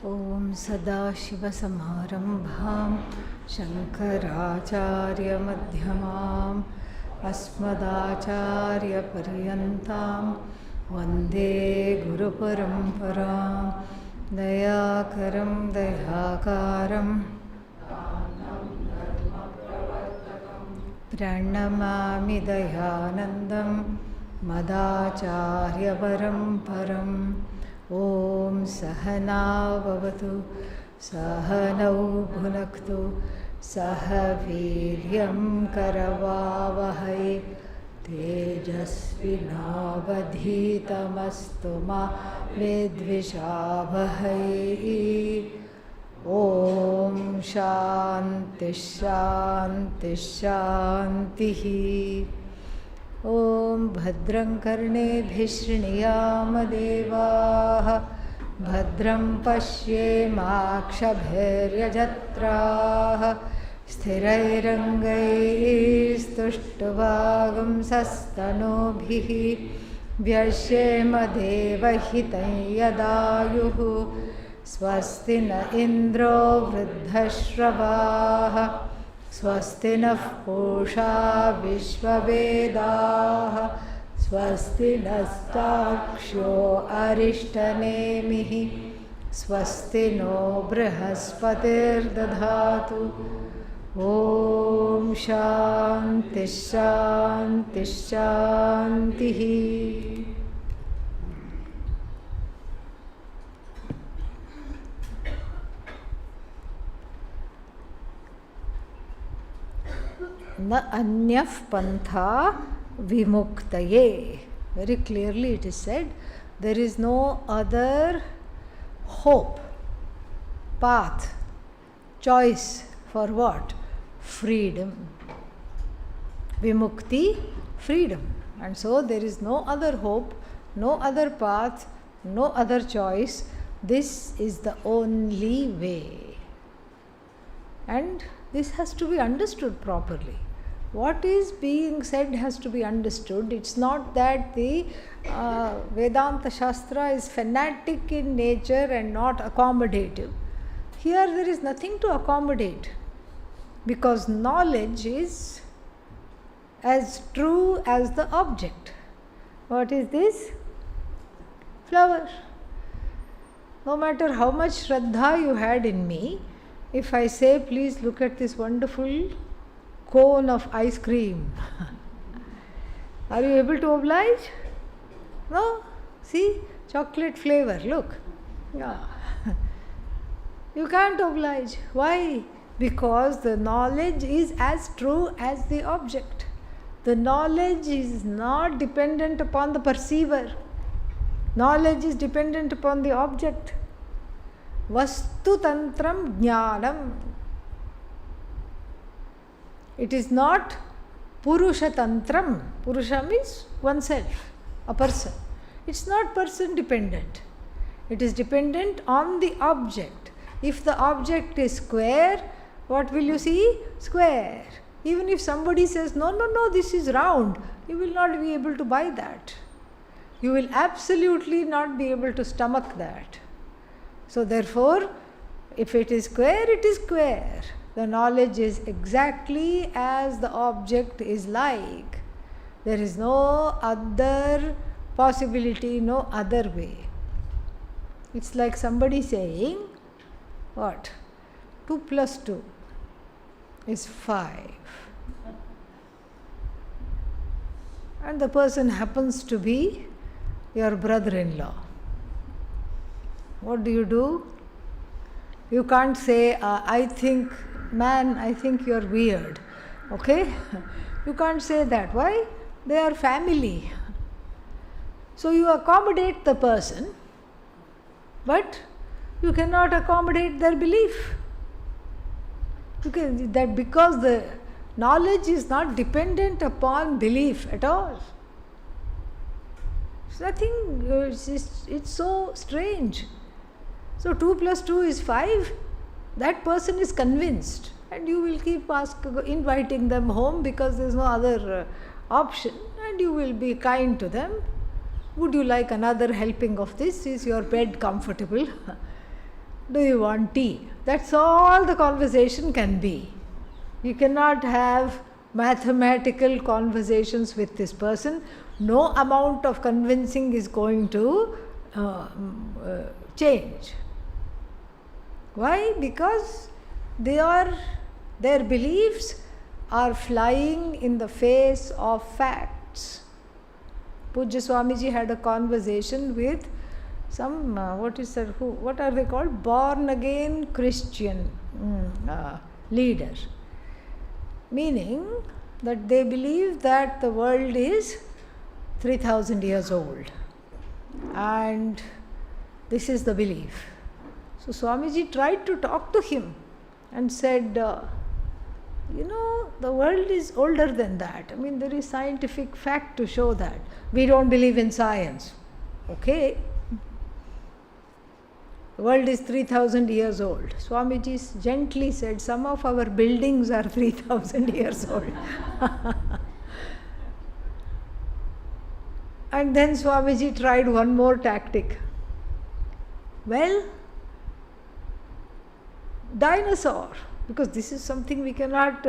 ॐ सदाशिवसमारम्भां शङ्कराचार्यमध्यमाम् अस्मदाचार्यपर्यन्तां वन्दे गुरुपरम्परां दयाकरं दयाकारं प्रणमामि दयानन्दं मदाचार्यपरम्परम् ॐ सहना भवतु सहनौ भुनक्तु सह वीर्यं करवावहै तेजस्विनावधीतमस्तु मा विद्विषावहै। ॐ शान्ति शान्ति शान्तिः। ॐ भद्रं कर्णेभिः शृणुयामदेवाः भद्रं पश्येमाक्षभिर्यजत्राः स्थिरैरङ्गैस्तुष्टुवागुंसस्तनूभिः व्यशेमदेवहितं यदायुः स्वस्ति न इन्द्रो वृद्धश्रवाः स्वस्ति नः पूषा विश्ववेदाः स्वस्ति नस्ताक्ष्यो अरिष्टनेमिः स्वस्ति नो बृहस्पतिर्दधातु। ॐ शान्ति शान्ति शान्तिः। न अन्यः पन्था विमुक्तये. Very clearly it is said, there is no other hope, path, choice for what? Freedom. Vimukti, freedom. And so there is no other hope, no other path, no other choice. This is the only way. And this has to be understood properly. What is being said has to be understood. It's not that the Vedanta Shastra is fanatic in nature and not accommodative. Here there is nothing to accommodate, because knowledge is as true as the object. What is this? Flower. No matter how much Shraddha you had in me, if I say, please look at this wonderful cone of ice cream, are you able to oblige? No? See, chocolate flavor, look. Yeah. You can't oblige. Why? Because the knowledge is as true as the object. The knowledge is not dependent upon the perceiver. Knowledge is dependent upon the object. Vastu tantram jnanam. It is not Purusha Tantram. Purusha means oneself, a person. It's not person dependent. It is dependent on the object. If the object is square, what will you see? Square. Even if somebody says, no, this is round, you will not be able to buy that. You will absolutely not be able to stomach that. So therefore, if it is square, it is square. The knowledge is exactly as the object is like. There is no other possibility, no other way. It's like somebody saying, what? 2 plus 2 is 5. And the person happens to be your brother-in-law. What do? You can't say, I think you're weird. Okay? You can't say that. Why? They are family. So you accommodate the person, but you cannot accommodate their belief. That because the knowledge is not dependent upon belief at all. It's nothing, it's so strange. So 2 plus 2 is 5. That person is convinced, and you will keep inviting them home because there is no other option, and you will be kind to them. Would you like another helping of this? Is your bed comfortable? Do you want tea? That's all the conversation can be. You cannot have mathematical conversations with this person. No amount of convincing is going to change. Why? Because their beliefs are flying in the face of facts. Pujya Swamiji had a conversation with some, what are they called? Born again Christian leader. Meaning that they believe that the world is 3000 years old. And this is the belief. So Swamiji tried to talk to him and said, the world is older than that. I mean, there is scientific fact to show that. We don't believe in science. Okay. The world is 3000 years old. Swamiji gently said, some of our buildings are 3000 years old. And then Swamiji tried one more tactic. Well, dinosaur, because this is something we cannot,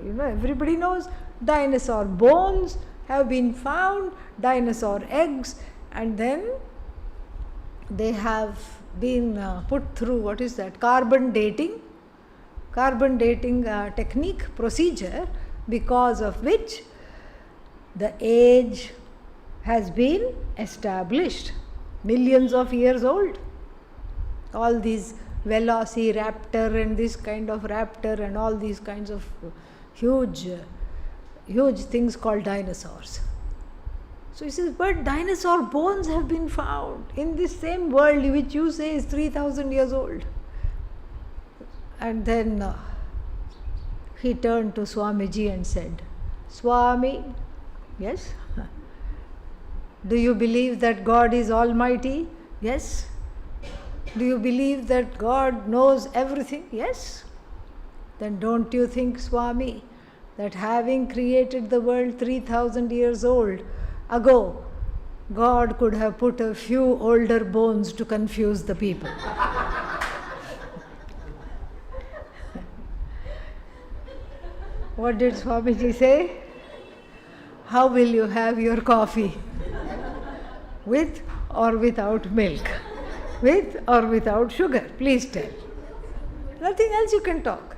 everybody knows, dinosaur bones have been found, dinosaur eggs, and then they have been put through, carbon dating technique, procedure, because of which the age has been established, millions of years old. All these velociraptor and this kind of raptor and all these kinds of huge things called dinosaurs. So he says, but dinosaur bones have been found in this same world which you say is 3000 years old. And then he turned to Swamiji and said, Swami, yes? Do you believe that God is almighty? Yes. Do you believe that God knows everything? Yes. Then don't you think, Swami, that having created the world 3000 years old ago, God could have put a few older bones to confuse the people? What did Swamiji say? How will you have your coffee? With or without milk? With or without sugar? Please tell. Nothing else you can talk.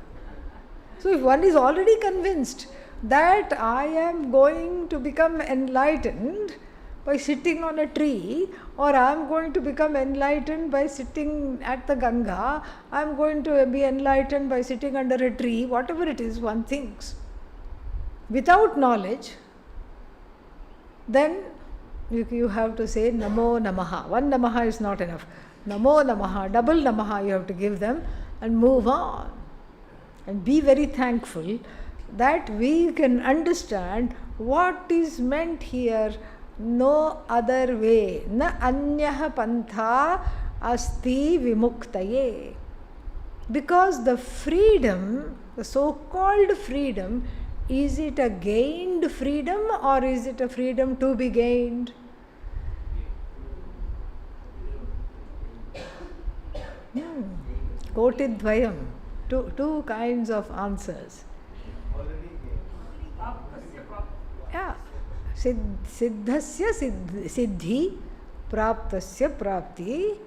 So if one is already convinced that I am going to become enlightened by sitting on a tree, or I am going to become enlightened by sitting at the Ganga, I am going to be enlightened by sitting under a tree, whatever it is one thinks, without knowledge, then you have to say Namo Namaha. One Namaha is not enough. Namo Namaha, double Namaha you have to give them and move on. And be very thankful that we can understand what is meant here. No other way. Na anyaha pantha asti vimuktaye. Because the freedom, the so-called freedom, is it a gained freedom or is it a freedom to be gained? Kotidvayam. Two kinds of answers. Yeah. Siddhasya siddhi, praptasya prapti.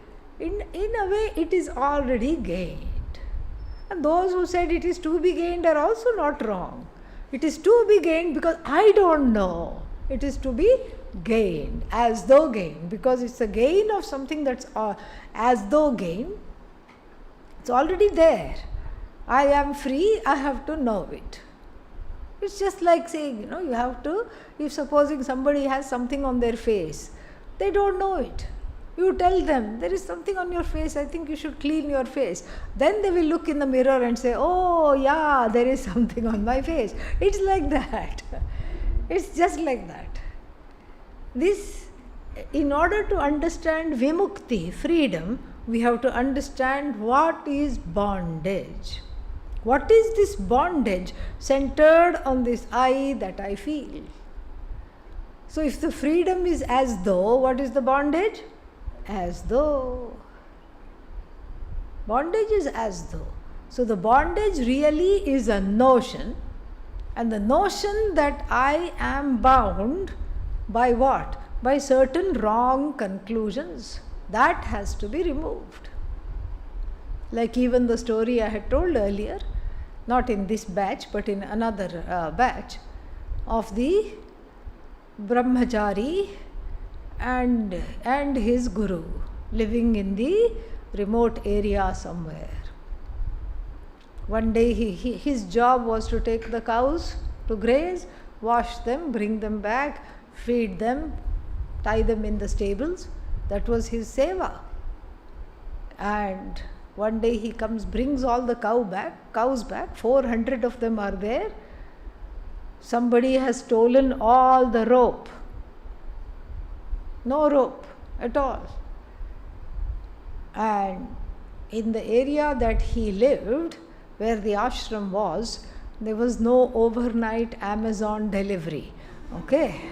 In a way, it is already gained. And those who said it is to be gained are also not wrong. It is to be gained because I don't know. It is to be gained, as though gained, because it's a gain of something that's as though gain. It's already there. I am free, I have to know it. It's just like saying, you have to, if supposing somebody has something on their face, they don't know it. You tell them, there is something on your face, I think you should clean your face. Then they will look in the mirror and say, oh yeah, there is something on my face. It's like that. It's just like that. This, in order to understand vimukti, freedom, we have to understand what is bondage. What is this bondage centered on this I that I feel? So if the freedom is as though, what is the bondage? As though. Bondage is as though. So the bondage really is a notion, and the notion that I am bound by what? By certain wrong conclusions. That has to be removed. Like even the story I had told earlier, not in this batch but in another batch, of the brahmachari and his guru living in the remote area somewhere. One day his job was to take the cows to graze, wash them, bring them back, feed them, tie them in the stables. That was his seva. And one day he comes, brings all the cows back, 400 of them are there. Somebody has stolen all the rope. No rope at all. And in the area that he lived, where the ashram was, there was no overnight Amazon delivery. Okay?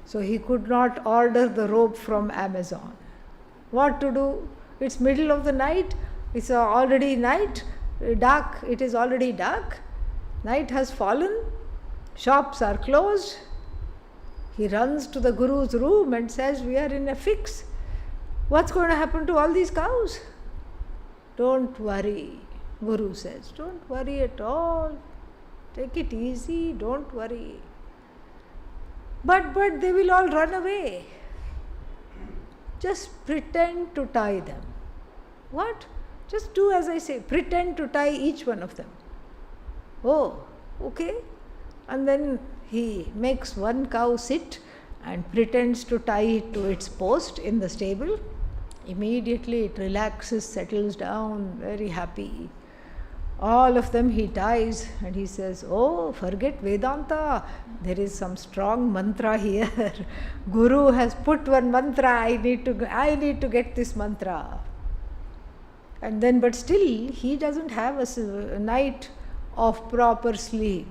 So he could not order the rope from Amazon. What to do? It's middle of the night. It's already night, dark. It is already dark. Night has fallen. Shops are closed. He runs to the guru's room and says, we are in a fix. What's going to happen to all these cows? Don't worry, Guru says. Don't worry at all. Take it easy. Don't worry. But they will all run away. Just pretend to tie them. What? Just do as I say. Pretend to tie each one of them. Oh, okay. And then he makes one cow sit and pretends to tie it to its post in the stable. Immediately it relaxes, settles down, very happy. All of them he ties and he says, oh, forget Vedanta. There is some strong mantra here. Guru has put one mantra. I need to get this mantra. And then, but still, he doesn't have a night of proper sleep.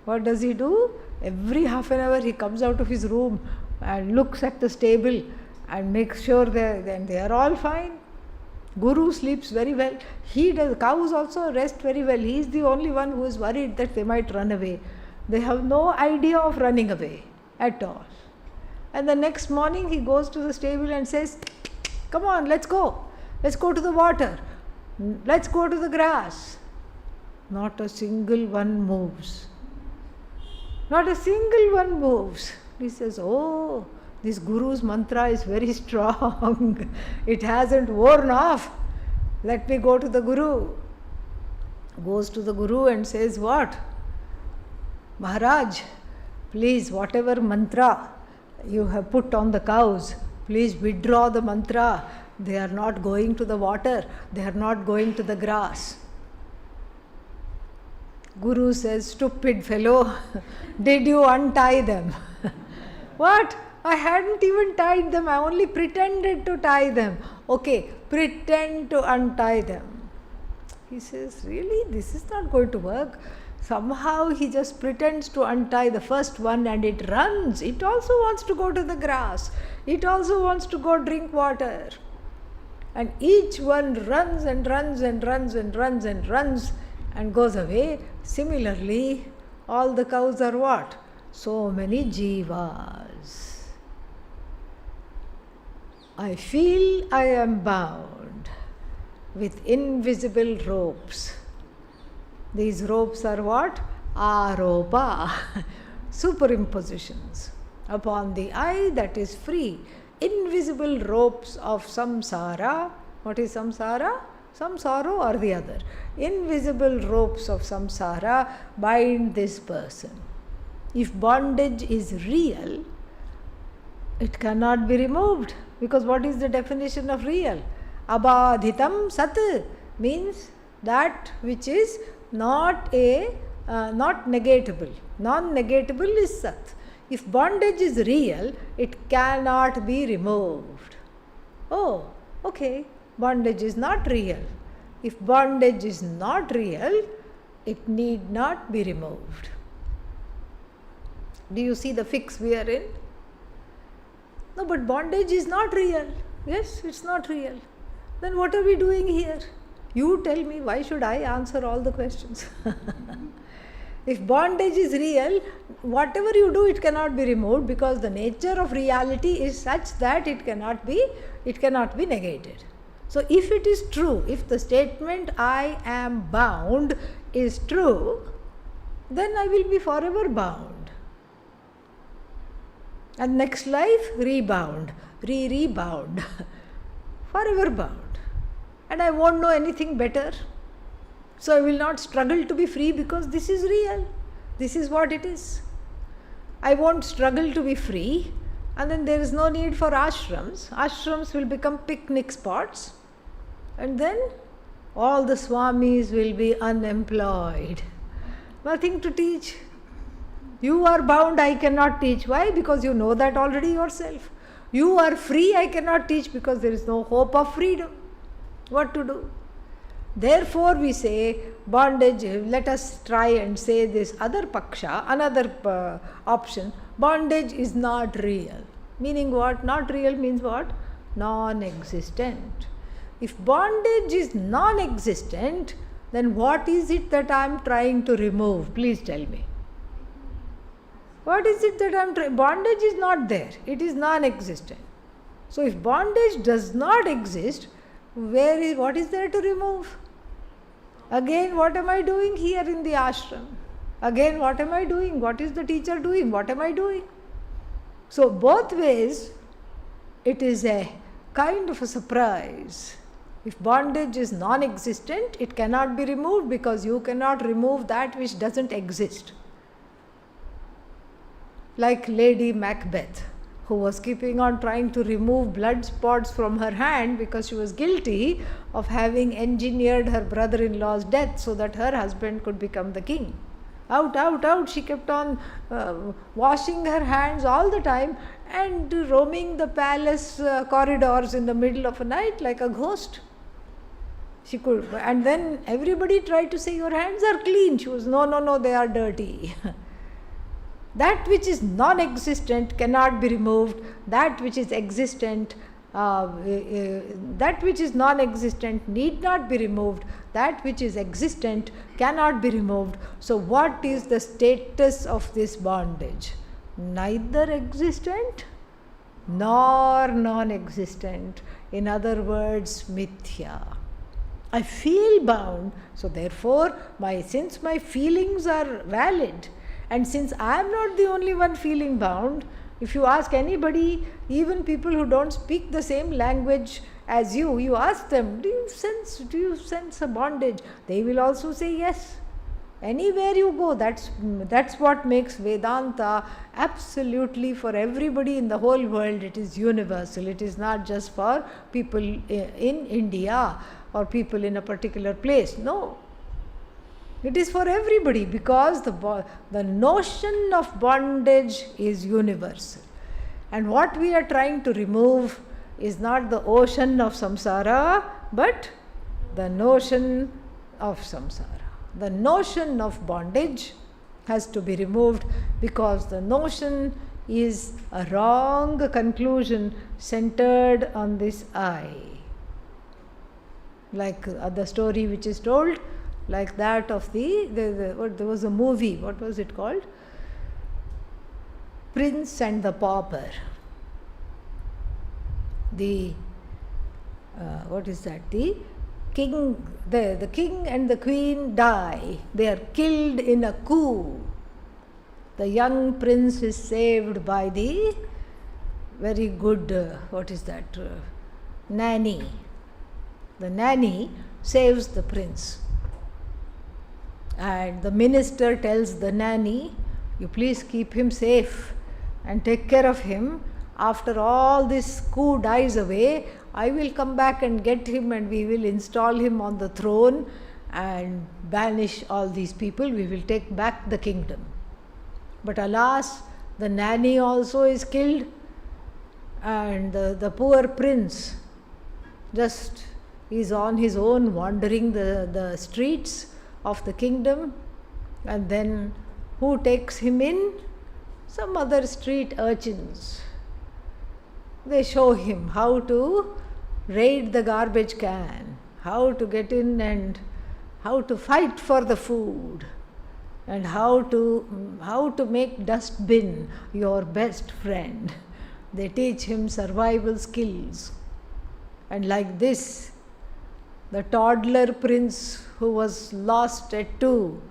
What does he do? Every half an hour he comes out of his room and looks at the stable and makes sure they are all fine. Guru sleeps very well. Cows also rest very well. He is the only one who is worried that they might run away. They have no idea of running away at all. And the next morning he goes to the stable and says, come on, let's go. Let's go to the water. Let's go to the grass. Not a single one moves. Not a single one moves. He says, oh, this Guru's mantra is very strong. It hasn't worn off. Let me go to the Guru. Goes to the Guru and says, what? Maharaj, please, whatever mantra you have put on the cows, please withdraw the mantra. They are not going to the water. They are not going to the grass. Guru says, stupid fellow, did you untie them? What? I hadn't even tied them. I only pretended to tie them. Okay, pretend to untie them. He says, really? This is not going to work. Somehow he just pretends to untie the first one and it runs. It also wants to go to the grass. It also wants to go drink water. And each one runs and runs and runs and runs and runs and goes away. Similarly, all the cows are what? So many jivas. I feel I am bound with invisible ropes. These ropes are what? Aropa, superimpositions upon the I that is free. Invisible ropes of samsara. What is samsara? Some sorrow or the other. Invisible ropes of samsara bind this person. If bondage is real, it cannot be removed. Because what is the definition of real? Abadhitam sat means that which is not negatable. Non-negatable is sat. If bondage is real, it cannot be removed. Oh, okay. Bondage is not real. If bondage is not real, it need not be removed. Do you see the fix we are in? No, but bondage is not real. Yes, it's not real. Then what are we doing here? You tell me, why should I answer all the questions? If bondage is real, whatever you do, it cannot be removed, because the nature of reality is such that it cannot be negated. So if it is true, if the statement I am bound is true, then I will be forever bound. And next life, rebound, rebound, forever bound. And I won't know anything better. So I will not struggle to be free, because this is real. This is what it is. I won't struggle to be free, and then there is no need for ashrams. Ashrams will become picnic spots, and then all the swamis will be unemployed. Nothing to teach. You are bound, I cannot teach. Why? Because you know that already yourself. You are free, I cannot teach, because there is no hope of freedom. What to do? Therefore we say bondage, let us try and say this other paksha, another option, bondage is not real. Meaning what? Not real means what? Non-existent. If bondage is non-existent, then what is it that I am trying to remove? Please tell me. What is it that I am trying? Bondage is not there. It is non-existent. So if bondage does not exist, what is there to remove? Again, what am I doing here in the ashram? Again, what am I doing? What is the teacher doing? What am I doing? So both ways, it is a kind of a surprise. If bondage is non-existent, it cannot be removed, because you cannot remove that which doesn't exist. Like Lady Macbeth, who was keeping on trying to remove blood spots from her hand because she was guilty of having engineered her brother-in-law's death so that her husband could become the king. Out, out, out, she kept on washing her hands all the time and roaming the palace corridors in the middle of a night like a ghost. She could, and then everybody tried to say, your hands are clean. She was, no, they are dirty. That which is non-existent cannot be removed. That which is existent, that which is non-existent need not be removed. That which is existent cannot be removed. So what is the status of this bondage? Neither existent nor non-existent. In other words, mithya. I feel bound, so therefore, since my feelings are valid, and since I am not the only one feeling bound, if you ask anybody, even people who don't speak the same language as you ask them, do you sense a bondage? They will also say yes. Anywhere you go, that's what makes Vedanta absolutely for everybody in the whole world. It is universal. It is not just for people in India or people in a particular place. No. It is for everybody, because the notion of bondage is universal. And what we are trying to remove is not the ocean of samsara, but the notion of samsara. The notion of bondage has to be removed, because the notion is a wrong conclusion centered on this I. Like the story which is told, like that of there was a movie, what was it called? Prince and the Pauper. The king, the king and the queen die. They are killed in a coup. The young prince is saved by the very good, nanny. The nanny saves the prince. And the minister tells the nanny, you please keep him safe and take care of him. After all this coup dies away, I will come back and get him, and we will install him on the throne and banish all these people. We will take back the kingdom. But alas, the nanny also is killed, and the poor prince just is on his own, wandering the streets of the kingdom. And then who takes him in? Some other street urchins. They show him how to raid the garbage can, how to get in and how to fight for the food, and how to make dustbin your best friend. They teach him survival skills. And like this, the toddler prince who was lost at 2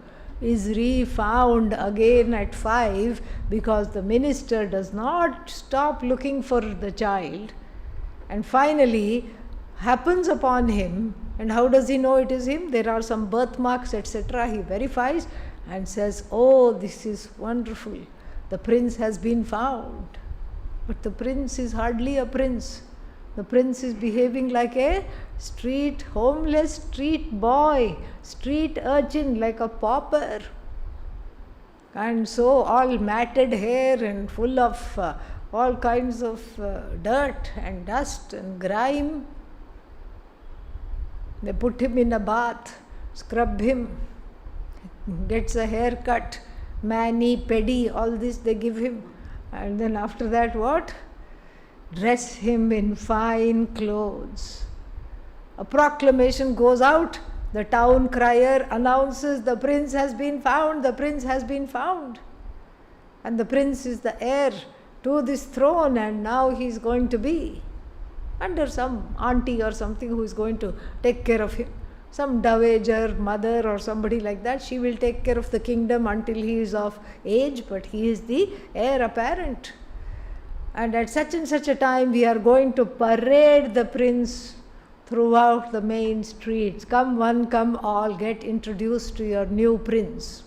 is re-found again at 5, because the minister does not stop looking for the child, and finally happens upon him. And how does he know it is him? There are some birthmarks, etc. He verifies and says, "Oh, this is wonderful. The prince has been found." But the prince is hardly a prince. The prince is behaving like a homeless street boy, street urchin, like a pauper. And so all matted hair and full of all kinds of dirt and dust and grime. They put him in a bath, scrub him, gets a haircut, mani, pedi, all this they give him. And then after that what? Dress him in fine clothes. A proclamation goes out. The town crier announces, "The prince has been found, the prince has been found." And the prince is the heir to this throne, and now he is going to be under some auntie or something who is going to take care of him. Some dowager mother or somebody like that, she will take care of the kingdom until he is of age, but he is the heir apparent. And at such and such a time, we are going to parade the prince throughout the main streets. Come one, come all, get introduced to your new prince.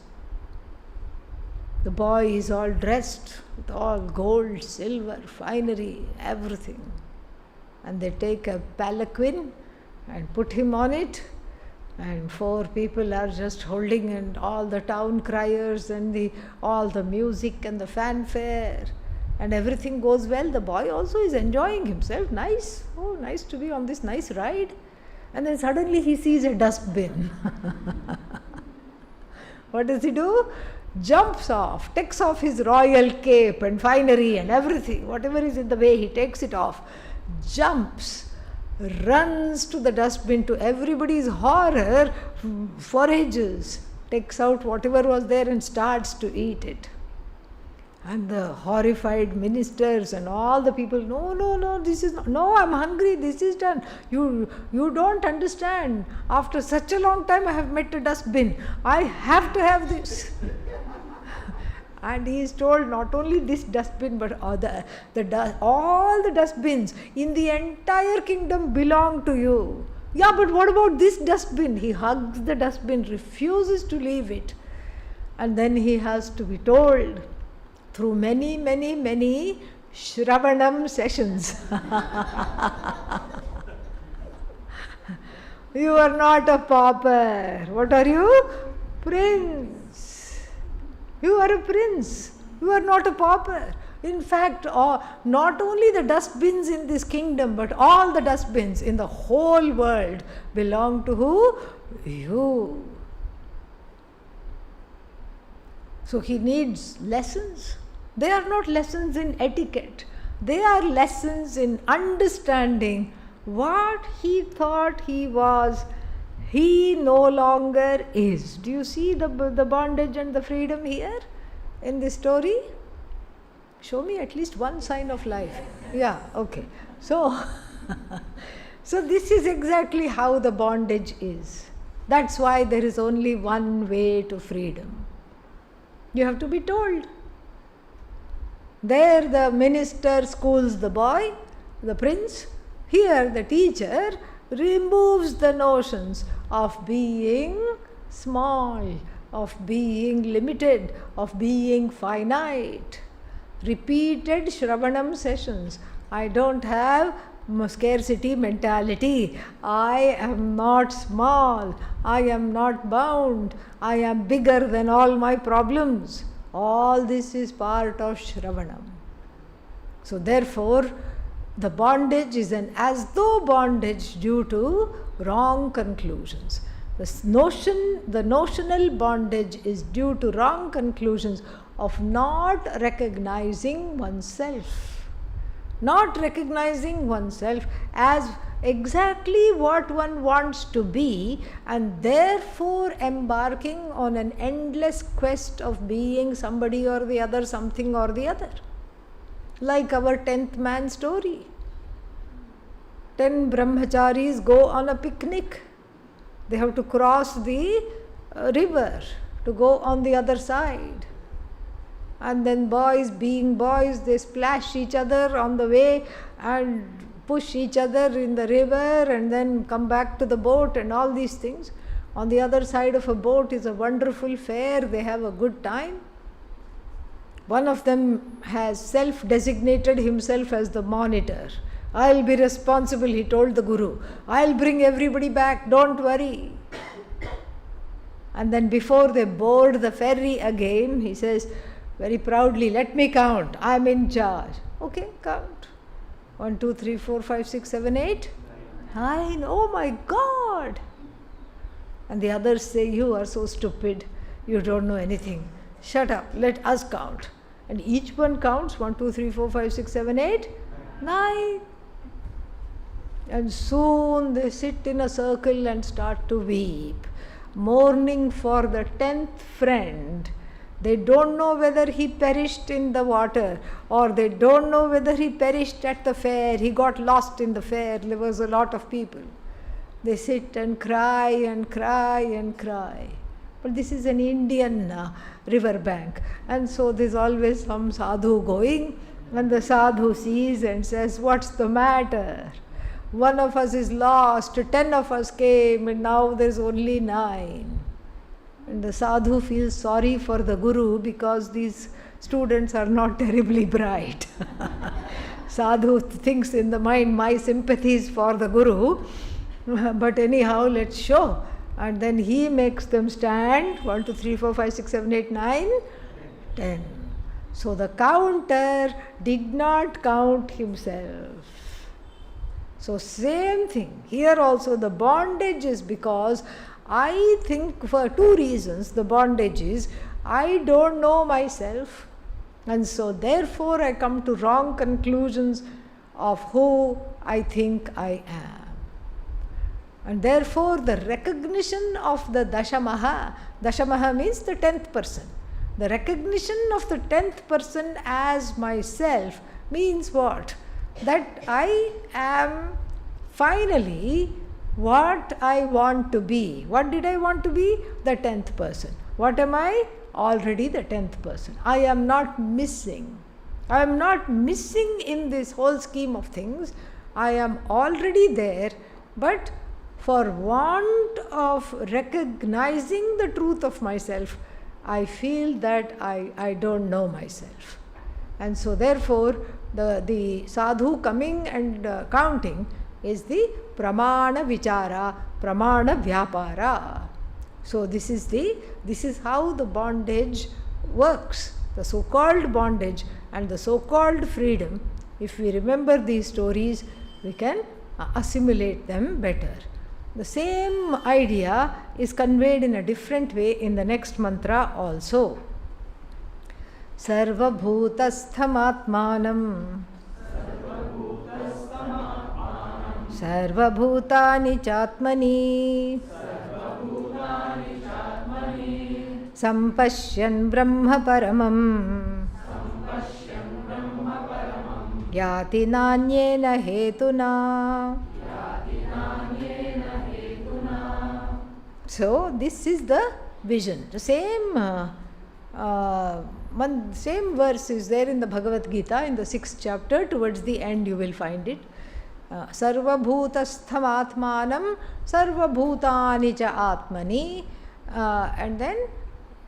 The boy is all dressed with all gold, silver, finery, everything. And they take a palanquin and put him on it, and 4 people are just holding, and all the town criers and all the music and the fanfare, and everything goes well. The boy also is enjoying himself. Nice. Oh, nice to be on this nice ride. And then suddenly he sees a dustbin. What does he do? Jumps off, takes off his royal cape and finery and everything, whatever is in the way, he takes it off, jumps, runs to the dustbin. To everybody's horror, forages, takes out whatever was there and starts to eat it. And the horrified ministers and all the people, no, this is not, no, I'm hungry, this is done. You don't understand. After such a long time I have met a dustbin. I have to have this. And he is told, not only this dustbin, but all the dustbins in the entire kingdom belong to you. Yeah, but what about this dustbin? He hugs the dustbin, refuses to leave it. And then he has to be told, through many Shravanam sessions. You are not a pauper. What are you? Prince. You are a prince. You are not a pauper. In fact, not only the dustbins in this kingdom, but all the dustbins in the whole world belong to who? You. So he needs lessons. They are not lessons in etiquette. They are lessons in understanding what he thought he was, he no longer is. Do you see the bondage and the freedom here in this story? Show me at least one sign of life. Yeah, okay. So this is exactly how the bondage is. That's why there is only one way to freedom. You have to be told. There the minister schools the boy, the prince. Here the teacher removes the notions of being small, of being limited, of being finite. Repeated Shravanam sessions. I don't have scarcity mentality. I am not small. I am not bound. I am bigger than all my problems. All this is part of Shravanam. So therefore, the bondage is an as though bondage due to wrong conclusions. The notional bondage is due to wrong conclusions of not recognizing oneself. not recognizing oneself as exactly what one wants to be, and therefore embarking on an endless quest of being somebody or the other, something or the other. Like our 10th man story. 10 brahmacharis go on a picnic. They have to cross the river to go on the other side. And then boys, being boys, they splash each other on the way and push each other in the river and then come back to the boat and all these things. On the other side of a boat is a wonderful fair. They have a good time. One of them has self-designated himself as the monitor. I'll be responsible, he told the Guru. I'll bring everybody back, don't worry. And then before they board the ferry again, he says very proudly, let me count, I'm in charge. Okay, count. 1, 2, 3, 4, 5, 6, 7, 8, 9. Oh my God! And the others say, you are so stupid, you don't know anything. Shut up, let us count. And each one counts 1, 2, 3, 4, 5, 6, 7, 8, 9. And soon they sit in a circle and start to weep, mourning for the 10th friend. They don't know whether he perished in the water, or they don't know whether he perished at the fair. He got lost in the fair. There was a lot of people. They sit and cry and cry and cry. But this is an Indian river bank, and so there's always some sadhu going, and the sadhu sees and says, what's the matter? One of us is lost, 10 of us came, and now there's only 9. And the sadhu feels sorry for the Guru because these students are not terribly bright. Sadhu thinks in the mind, my sympathies for the Guru, but anyhow, let's show. And then he makes them stand 1, 2, 3, 4, 5, 6, 7, 8, 9, 10. So the counter did not count himself. So same thing. Here also the bondage is because I think for 2 reasons the bondage is I don't know myself, and so therefore I come to wrong conclusions of who I think I am. And therefore the recognition of the Dashamaha means the 10th person. The recognition of the 10th person as myself means what? That I am finally what I want to be. What did I want to be? The 10th person. What am I? Already the 10th person. I am not missing. I am not missing in this whole scheme of things. I am already there, but for want of recognizing the truth of myself, I feel that I don't know myself. And so therefore the sadhu coming and counting is the pramana vichara, pramana vyapara. So this is how the bondage works. The so-called bondage and the so-called freedom, if we remember these stories, we can assimilate them better. The same idea is conveyed in a different way in the next mantra also. Sarva bhutastham atmanam Sarva bhutani chatmani Sampashyan brahma paramam Yati nanyena hetuna. So this is the vision. The same verse is there in the Bhagavad Gita in the 6th chapter. Towards the end you will find it. Sarva bhutastham atmanam sarva bhutani cha atmani, and then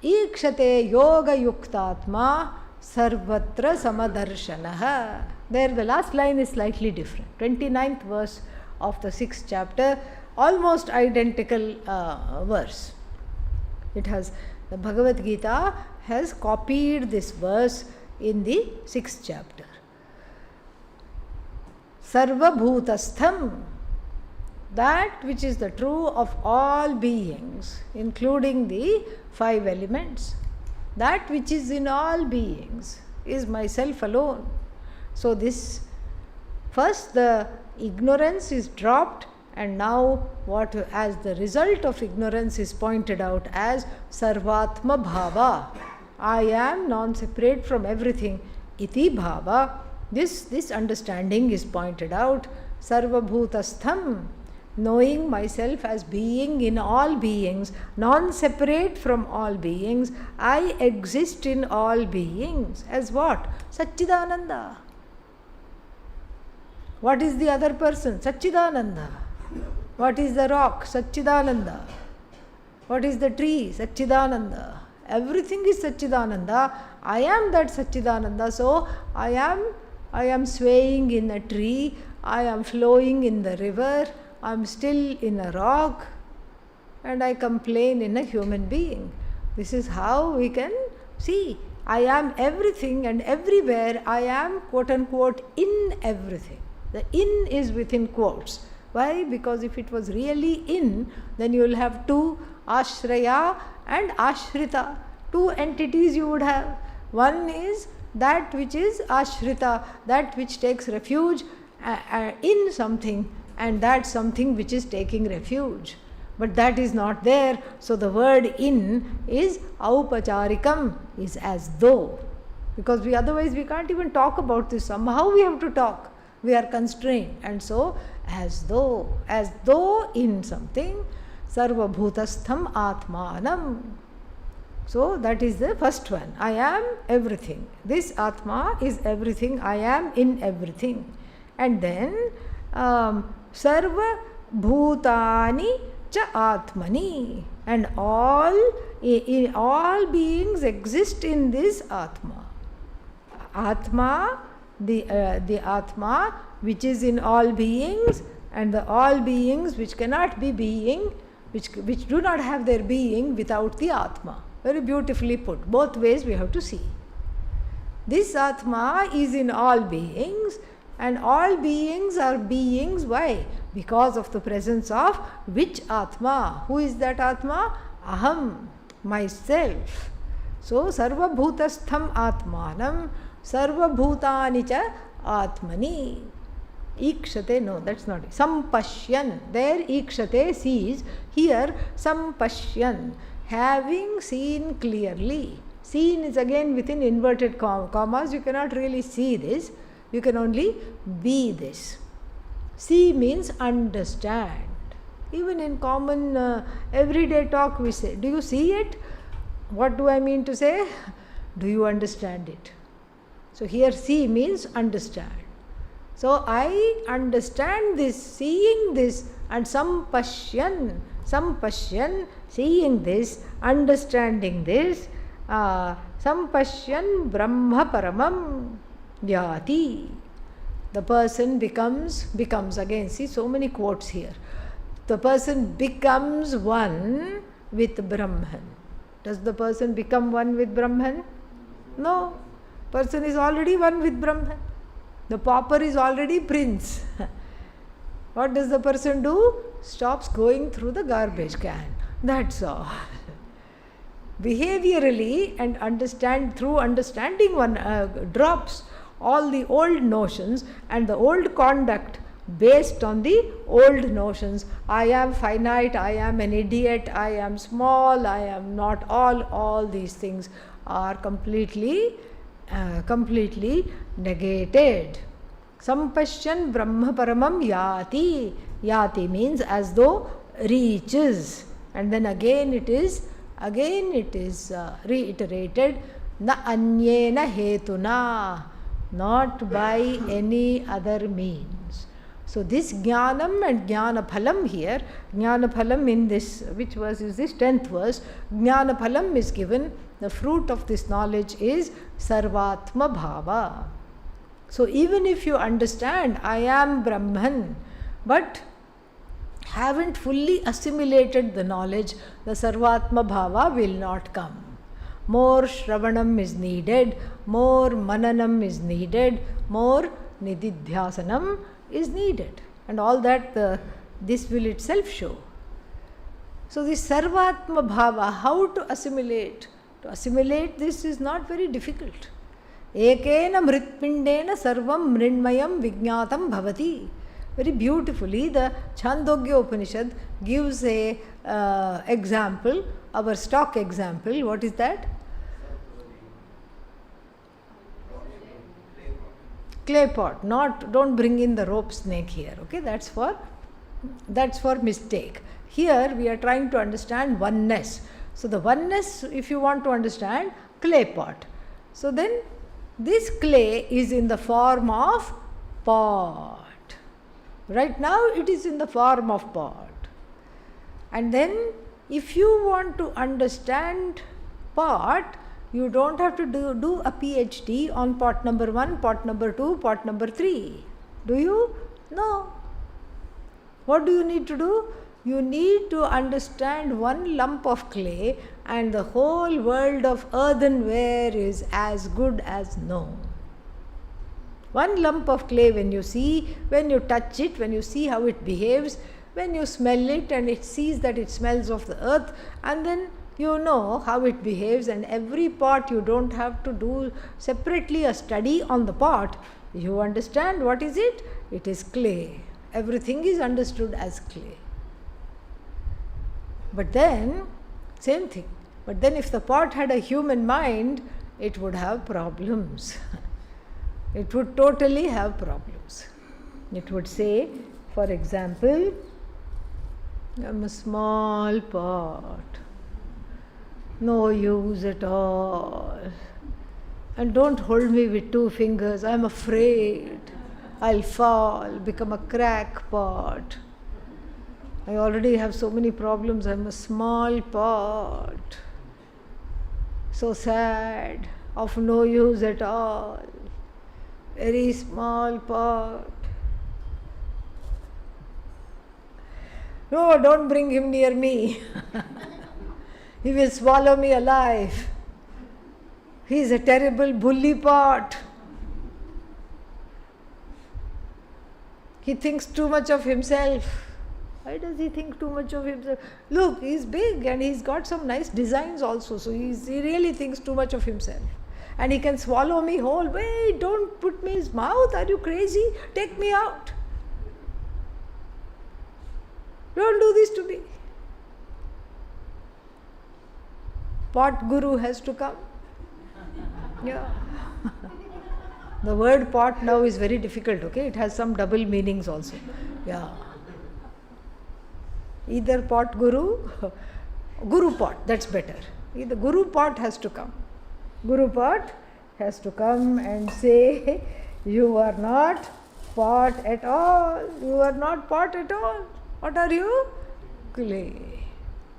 ikshate yoga yuktatma sarvatra samadarshanaha. There the last line is slightly different. 29th verse of the 6th chapter, almost identical verse. It has, the Bhagavad Gita has copied this verse in the 6th chapter. Sarva bhutastham, that which is the true of all beings, including the 5 elements, that which is in all beings is myself alone. So this First the ignorance is dropped, and now what as the result of ignorance is pointed out as Sarvatma Bhava. I am non-separate from everything. Iti Bhava. This understanding is pointed out. Sarvabhutastham. Knowing myself as being in all beings, non-separate from all beings. I exist in all beings. As what? Satchidananda. What is the other person? Satchidananda. What is the rock? Satchidananda. What is the tree? Satchidananda. Everything is Satchidananda. I am that Satchidananda. So I am swaying in a tree. I am flowing in the river. I am still in a rock. And I complain in a human being. This is how we can see. I am everything and everywhere. I am quote unquote in everything. The in is within quotes. Why? Because if it was really in, then you will have two, Ashraya and Ashrita. Two entities you would have. One is that which is Ashrita, that which takes refuge in something, and that something which is taking refuge. But that is not there. So the word in is aupacharikam, is as though. Because otherwise we can't even talk about this. Somehow we have to talk. We are constrained, and so as though in something, sarvabhutastham atmanam. So that is the first one. I am everything. This Atma is everything. I am in everything. And then sarva bhutani cha atmani, and all beings exist in this Atma. Atma, the Atma which is in all beings, and the all beings which cannot be being, which do not have their being without the Atma. Very beautifully put. Both ways we have to see. This Atma is in all beings, and all beings are beings. Why? Because of the presence of which Atma? Who is that Atma? Aham, myself. So sarva bhutastham atmanam, sarva bhutani cha atmani. Ikshate, no, that's not it. Sampashyan. There ikshate, sees. Here sampashyan, having seen clearly. Seen is again within inverted commas. You cannot really see this. You can only be this. See means understand. Even in common everyday talk we say, do you see it? What do I mean to say? Do you understand it? So here see means understand. So I understand this, seeing this, and sampashyan, seeing this, understanding this, sampashyan brahma paramam yati. The person becomes, again, see so many quotes here. The person becomes one with Brahman. Does the person become one with Brahman? No. Person is already one with Brahman. The pauper is already prince. What does the person do? Stops going through the garbage can. That's all. Behaviorally and through understanding one drops all the old notions and the old conduct based on the old notions. I am finite, I am an idiot, I am small, I am not all these things are completely negated. Sampashyan brahma paramam yati. Yati means as though reaches. And then again it is reiterated, na anyena hetuna, not by any other means. So this jnanam and jnanaphalam here, jnanaphalam in this, which verse is this? 10th verse. Jnanaphalam is given, the fruit of this knowledge is sarvatma bhava. So even if you understand I am Brahman, but haven't fully assimilated the knowledge, the sarvatma bhava will not come. More shravanam is needed, more mananam is needed, more nididhyasanam is needed, and all that this will itself show. So this sarvatma bhava, how to assimilate? To assimilate this is not very difficult. Ekena mritpindena sarvam mrinmayam vijnatam bhavati. Very beautifully, the Chandogya Upanishad gives a example, our stock example. What is that? Clay pot. Don't bring in the rope snake here. Okay, that's for mistake. Here we are trying to understand oneness. So the oneness, if you want to understand, clay pot. So then this clay is in the form of pot. Right now it is in the form of pot. And then if you want to understand pot, you don't have to do a PhD on pot number 1, pot number 2, pot number 3. Do you? No. What do you need to do? You need to understand one lump of clay and the whole world of earthenware is as good as known. One lump of clay, when you touch it, when you see how it behaves, when you smell it and it sees that it smells of the earth, and then you know how it behaves, and every pot you don't have to do separately a study on the pot. You understand what is it? It is clay. Everything is understood as clay. But then, same thing. But then if the pot had a human mind, it would have problems. It would totally have problems. It would say, for example, I'm a small pot, no use at all. And don't hold me with 2 fingers, I'm afraid I'll fall, become a crackpot. I already have so many problems, I'm a small pot. So sad, of no use at all. Very small pot. No, don't bring him near me. He will swallow me alive. He is a terrible bully pot. He thinks too much of himself. Why does he think too much of himself? Look, he's big and he's got some nice designs also. So he really thinks too much of himself. And he can swallow me whole. Wait, don't put me in his mouth. Are you crazy? Take me out. Don't do this to me. Pot guru has to come. Yeah. The word pot now is very difficult, okay? It has some double meanings also. Yeah. Either pot guru, guru pot, that's better. Either guru pot has to come. Guru pot has to come and say, you are not pot at all. You are not pot at all. What are you? Clay.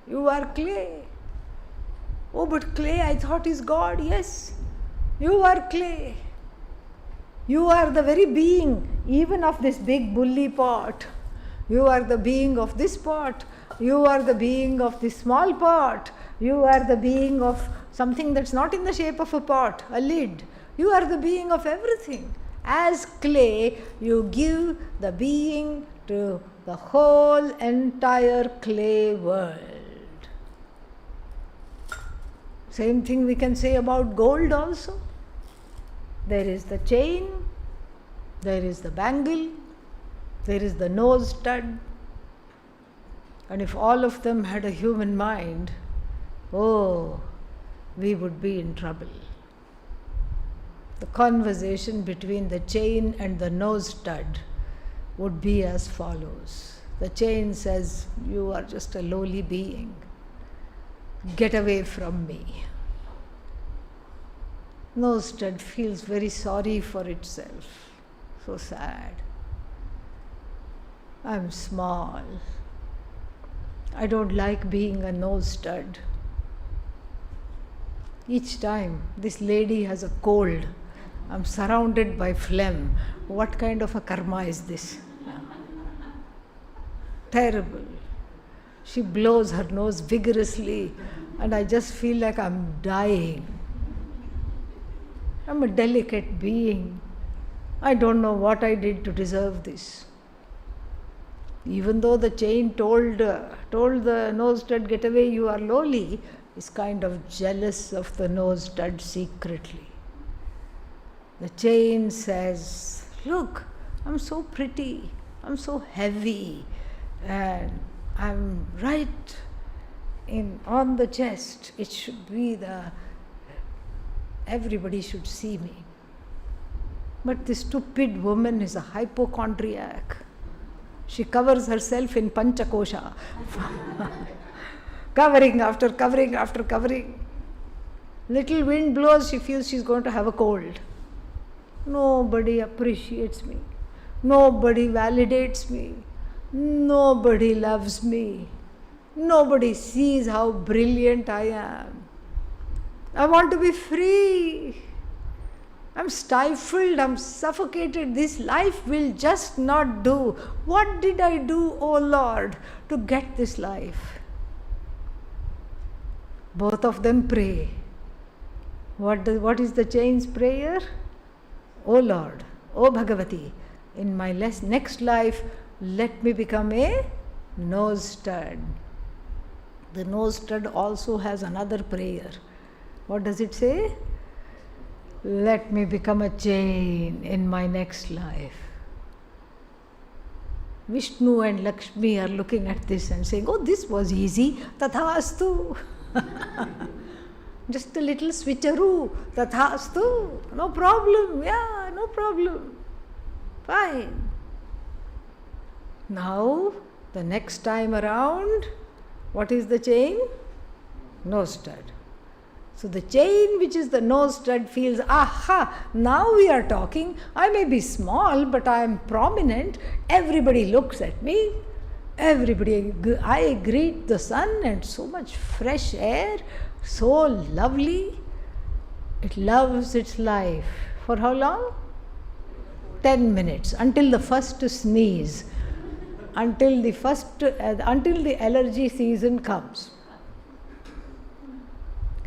You are clay. Oh, but clay I thought is God. Yes, you are clay. You are the very being, even of this big bully pot. You are the being of this pot. You are the being of this small pot. You are the being of something that's not in the shape of a pot, a lid. You are the being of everything. As clay, you give the being to the whole entire clay world. Same thing we can say about gold also. There is the chain, there is the bangle, there is the nose stud. And if all of them had a human mind, oh, we would be in trouble. The conversation between the chain and the nose stud would be as follows. The chain says, you are just a lowly being. Get away from me. Nose stud feels very sorry for itself. So sad. I'm small. I don't like being a nose stud. Each time this lady has a cold, I'm surrounded by phlegm. What kind of a karma is this? Terrible. She blows her nose vigorously and I just feel like I'm dying. I'm a delicate being. I don't know what I did to deserve this. Even though the chain told the nose stud, get away, you are lowly, is kind of jealous of the nose stud secretly. The chain says, look, I'm so pretty, I'm so heavy, and I'm right on the chest. It should be everybody should see me. But this stupid woman is a hypochondriac. She covers herself in panchakosha. Covering after covering after covering. Little wind blows, she feels she's going to have a cold. Nobody appreciates me. Nobody validates me. Nobody loves me. Nobody sees how brilliant I am. I want to be free. I'm stifled, I'm suffocated. This life will just not do. What did I do, oh Lord, to get this life? Both of them pray. What is the chain's prayer? Oh Lord, oh Bhagavati, in my next life, let me become a nose stud. The nose stud also has another prayer. What does it say? Let me become a chain in my next life. Vishnu and Lakshmi are looking at this and saying, oh, this was easy, tathastu. Just a little switcheroo, tathastu, no problem, yeah, no problem, fine. Now, the next time around, what is the chain? Nose stud. So the chain, which is the nose stud, feels, aha, now we are talking. I may be small, but I am prominent. Everybody looks at me. I greet the sun and so much fresh air, so lovely. It loves its life. For how long? 10 minutes, until the first sneeze, until the allergy season comes.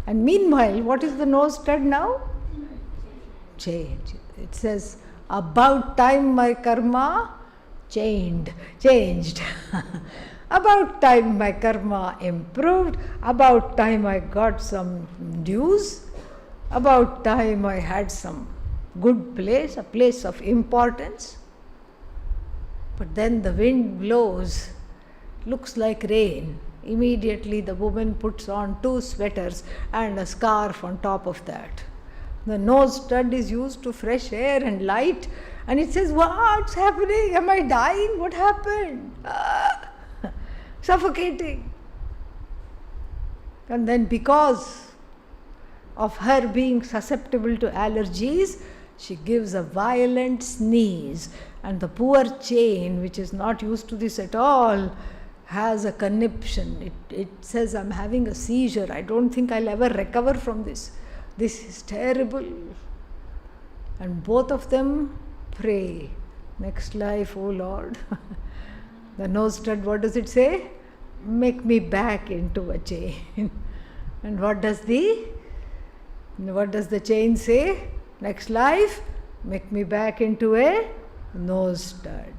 And meanwhile, what is the nose stud now? Change. It says, about time my karma changed. About time my karma improved. About time I got some dues. About time I had some good place, a place of importance. But then the wind blows, looks like rain. Immediately the woman puts on 2 sweaters and a scarf on top of that. The nose stud is used to fresh air and light, and it says, what's happening? Am I dying? What happened? Suffocating. And then because of her being susceptible to allergies, she gives a violent sneeze, and the poor chain, which is not used to this at all, has a conniption. It says, I'm having a seizure. I don't think I'll ever recover from this. This is terrible. And both of them pray. Next life, oh Lord. The nose stud, what does it say? Make me back into a chain. And what does the chain say? Next life, make me back into a nose stud.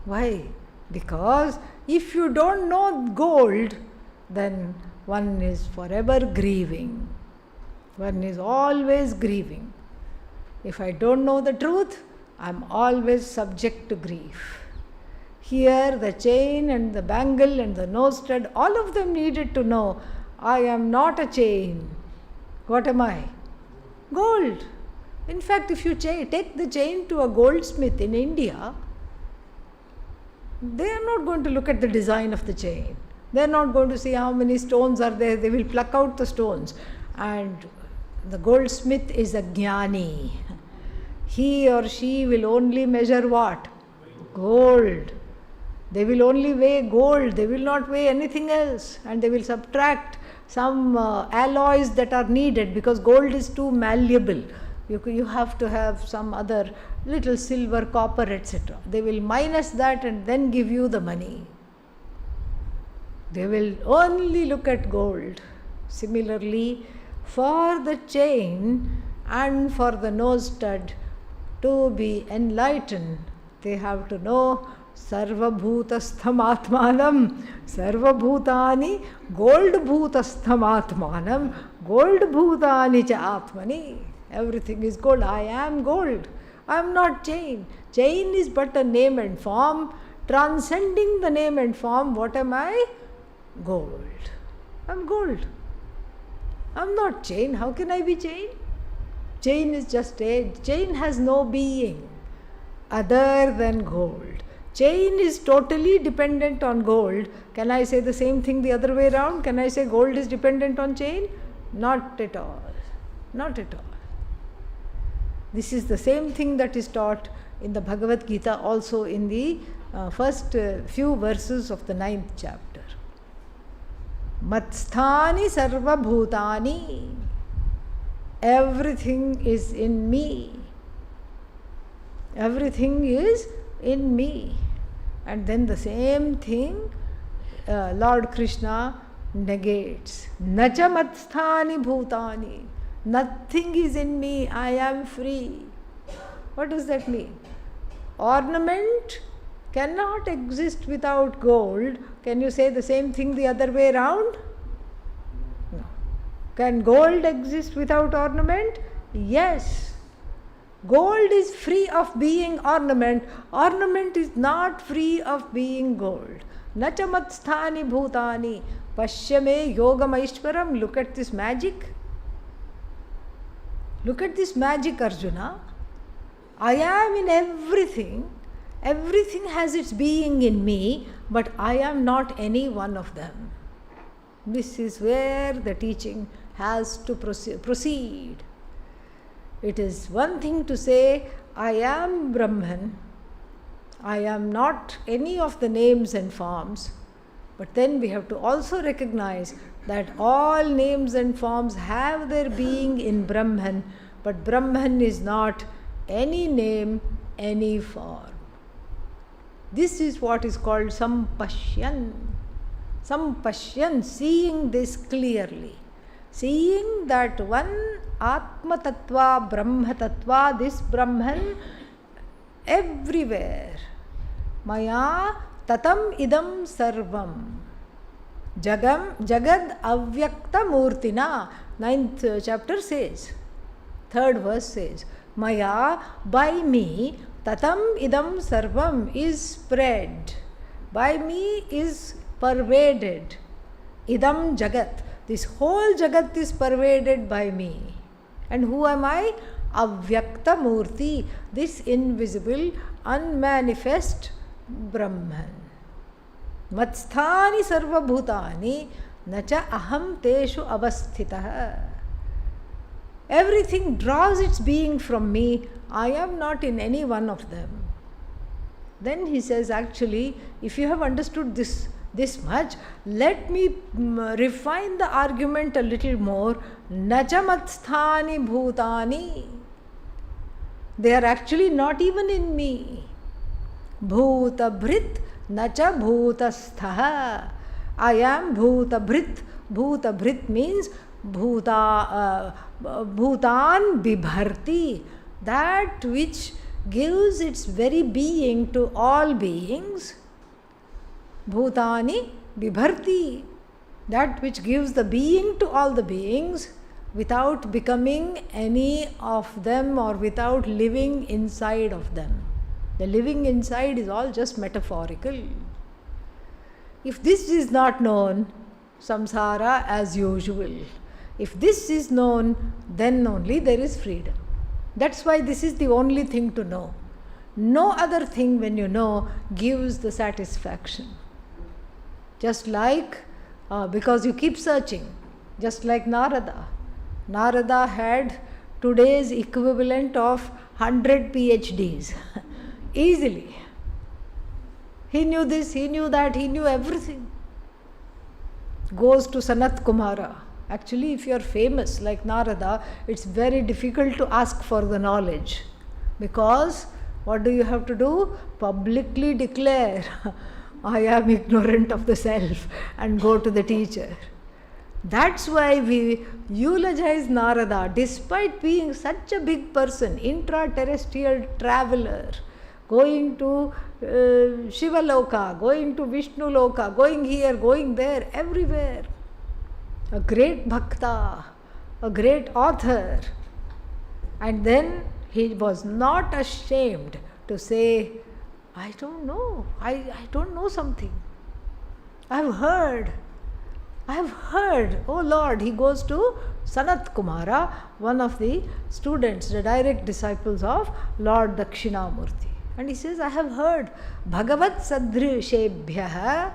Why? Because if you don't know gold, then one is forever grieving. One is always grieving. If I don't know the truth, I'm always subject to grief. Here, the chain and the bangle and the nose stud, all of them needed to know, I am not a chain. What am I? Gold. In fact, if you take the chain to a goldsmith in India, they are not going to look at the design of the chain. They are not going to see how many stones are there. They will pluck out the stones. And the goldsmith is a jnani. He or she will only measure what? Gold. They will only weigh gold. They will not weigh anything else. And they will subtract some alloys that are needed, because gold is too malleable. You have to have some other little silver, copper, etc. They will minus that and then give you the money. They will only look at gold. Similarly, for the chain and for the nose stud to be enlightened, they have to know Sarvabhutastham Atmanam, Sarvabhutani Gold Bhutastham Atmanam, Gold Bhutani Cha Atmani. Everything is gold. I am gold. I am not chain. Chain is but a name and form. Transcending the name and form, what am I? Gold. I am gold. I am not chain. How can I be chain? Chain is just a chain has no being other than gold. Chain is totally dependent on gold. Can I say the same thing the other way around? Can I say gold is dependent on chain? Not at all. Not at all. This is the same thing that is taught in the Bhagavad Gita, also in the first few verses of the 9th chapter. Matsthani sarva bhutani. Everything is in me. Everything is in me. And then the same thing Lord Krishna negates. Nacha matsthani bhutani. Nothing is in me. I am free. What does that mean? Ornament cannot exist without gold. Can you say the same thing the other way around? No. Can gold exist without ornament? Yes. Gold is free of being ornament. Ornament is not free of being gold. Nacha matsthani bhutani. Pashyame yogamaishwaram. Look at this magic. Look at this magic, Arjuna. I am in everything. Everything has its being in me, but I am not any one of them. This is where the teaching has to proceed. It is one thing to say, I am Brahman. I am not any of the names and forms. But then we have to also recognize that all names and forms have their being in Brahman, but Brahman is not any name, any form. This is what is called sampashyan. Sampashyan, seeing this clearly. Seeing that one Atma Tattva, Brahma Tattva, this Brahman, everywhere. Maya tatam idam sarvam. Jagad avyakta murtina. 9th chapter says, 3rd verse says, Maya, by me, tatam idam sarvam is spread. By me is pervaded. Idam jagat. This whole jagat is pervaded by me. And who am I? Avyakta murti. This invisible, unmanifest Brahman. Matsthani sarva bhutani nacha aham teshu avasthitah. Everything draws its being from me. I am not in any one of them. Then he says, actually, if you have understood this much, let me refine the argument a little more. Nacha matsthani bhutani. They are actually not even in me. Bhuta bhrit nacha bhutastha. I am bhuta bhrit. Bhuta bhrit means bhutan bibharti. That which gives its very being to all beings. Bhutani bibharti. That which gives the being to all the beings without becoming any of them or without living inside of them. The living inside is all just metaphorical. If this is not known, samsara as usual. If this is known, then only there is freedom. That's why this is the only thing to know. No other thing, when you know, gives the satisfaction. Just like, because you keep searching, just like Narada. Narada had today's equivalent of 100 PhDs. Easily. He knew this, he knew that, he knew everything. Goes to Sanat Kumara. Actually, if you are famous like Narada, it's very difficult to ask for the knowledge. Because what do you have to do? Publicly declare, I am ignorant of the self, and go to the teacher. That's why we eulogize Narada, despite being such a big person, intra-terrestrial traveler, going to Shiva Loka, going to Vishnu Loka, going here, going there, everywhere. A great bhakta, a great author. And then he was not ashamed to say, I don't know, I don't know something. I've heard, oh Lord. He goes to Sanat Kumara, one of the students, the direct disciples of Lord Dakshinamurti. And he says, I have heard, Bhagavat Sadrishebhyah,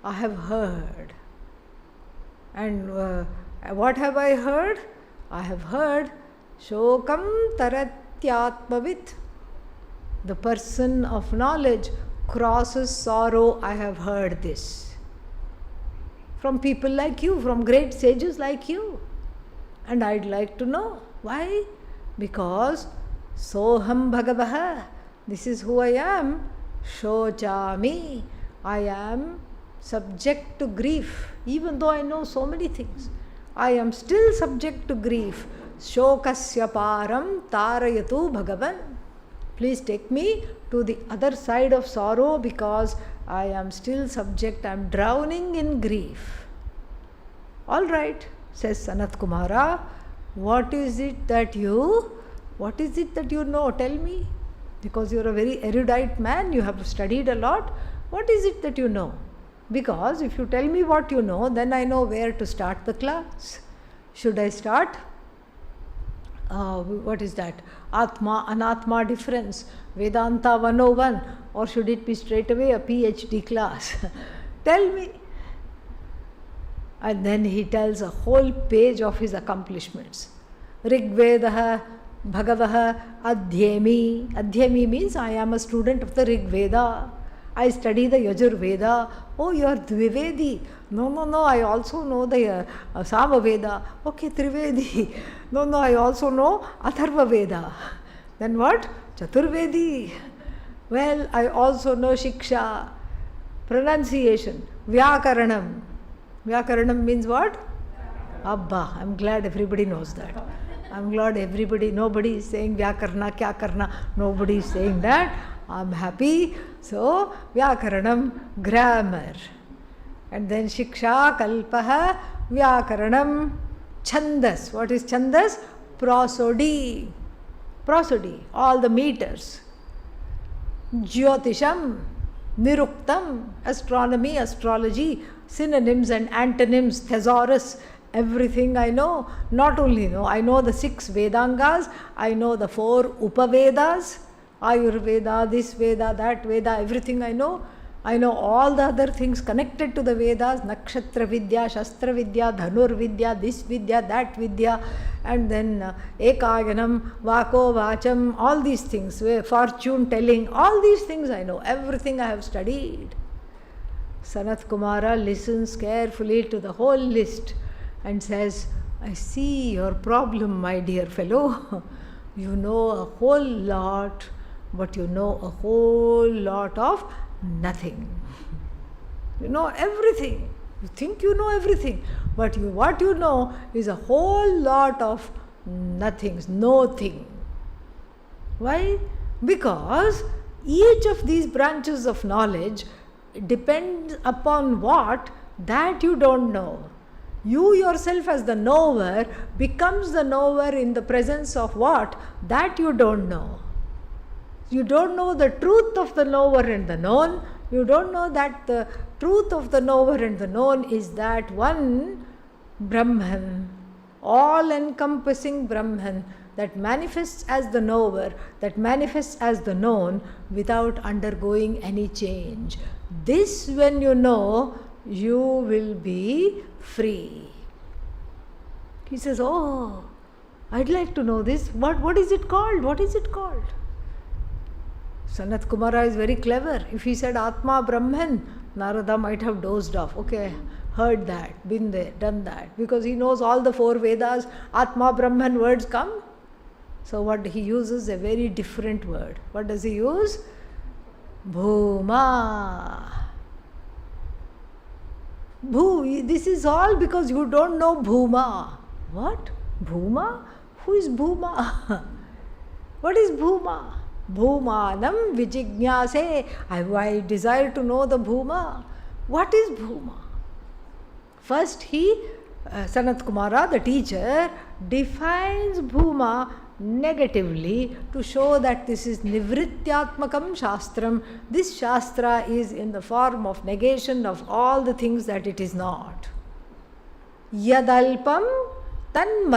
I have heard. And what have I heard? I have heard, Shokam Taratyatmavit. The person of knowledge crosses sorrow. I have heard this from people like you, from great sages like you. And I'd like to know. Why? Because Soham Bhagavaha, this is who I am. Shochami, I am subject to grief. Even though I know so many things, I am still subject to grief. Shokasya param tarayatu Bhagavan. Please take me to the other side of sorrow, because I am still subject, I am drowning in grief. All right, says Sanat Kumara, what is it that you know? Tell me. Because you are a very erudite man, you have studied a lot. What is it that you know? Because if you tell me what you know, then I know where to start the class. Should I start? What is that? Atma, Anatma difference, Vedanta 101, or should it be straight away a PhD class? Tell me. And then he tells a whole page of his accomplishments. Rigvedaha, Bhagavaha, Adhyami. Adhyami means I am a student of the Rigveda. I study the Yajurveda. Oh, you are Dvivedi. No, I also know the Samaveda. Okay, Trivedi. No, I also know Atharva Veda. Then what? Chaturvedi. Well, I also know Shiksha, pronunciation, Vyakaranam. Vyakaranam means what? Abba. I'm glad everybody knows that. I'm glad nobody is saying Vyakarna, Kya Karna. Nobody is saying that. I'm happy. So, Vyakaranam, grammar. And then Shiksha, Kalpaha, Vyakaranam, Chandas. What is Chandas? Prosody. All the meters. Jyotisham, Niruktam, astronomy, astrology, synonyms and antonyms, thesaurus, everything I know. Not only know, I know the 6 Vedangas, I know the 4 Upavedas, Ayurveda, this Veda, that Veda, everything I know. I know all the other things connected to the Vedas, Nakshatra Vidya, Shastra Vidya, Dhanur Vidya, this Vidya, that Vidya, and then Ekayanam, Vako, Vacham, all these things, fortune telling, all these things I know, everything I have studied. Sanat Kumara listens carefully to the whole list and says, I see your problem, my dear fellow. You know a whole lot, but you know a whole lot of nothing. You know everything. You think you know everything, but what you know is a whole lot of nothings, no thing. Why? Because each of these branches of knowledge depends upon what? That you don't know. You yourself as the knower becomes the knower in the presence of what? That you don't know. You don't know the truth of the knower and the known. You don't know that the truth of the knower and the known is that one Brahman, all-encompassing Brahman, that manifests as the knower, that manifests as the known without undergoing any change. This, when you know, you will be free. He says, oh, I'd like to know this. What is it called? What is it called? Sanat Kumara is very clever. If he said Atma Brahman, Narada might have dozed off. Okay, heard that, been there, done that. Because he knows all the 4 Vedas, Atma Brahman words come. So what he uses a very different word. What does he use? Bhuma. This is all because you don't know Bhuma. What? Bhuma? Who is Bhuma? What is Bhuma? Bhumanam vijignyase. I desire to know the Bhuma. What is Bhuma? First Sanat Kumara, the teacher, defines Bhuma negatively to show that this is nivrityatmakam shastram. This shastra is in the form of negation of all the things that it is not. Yadalpam tan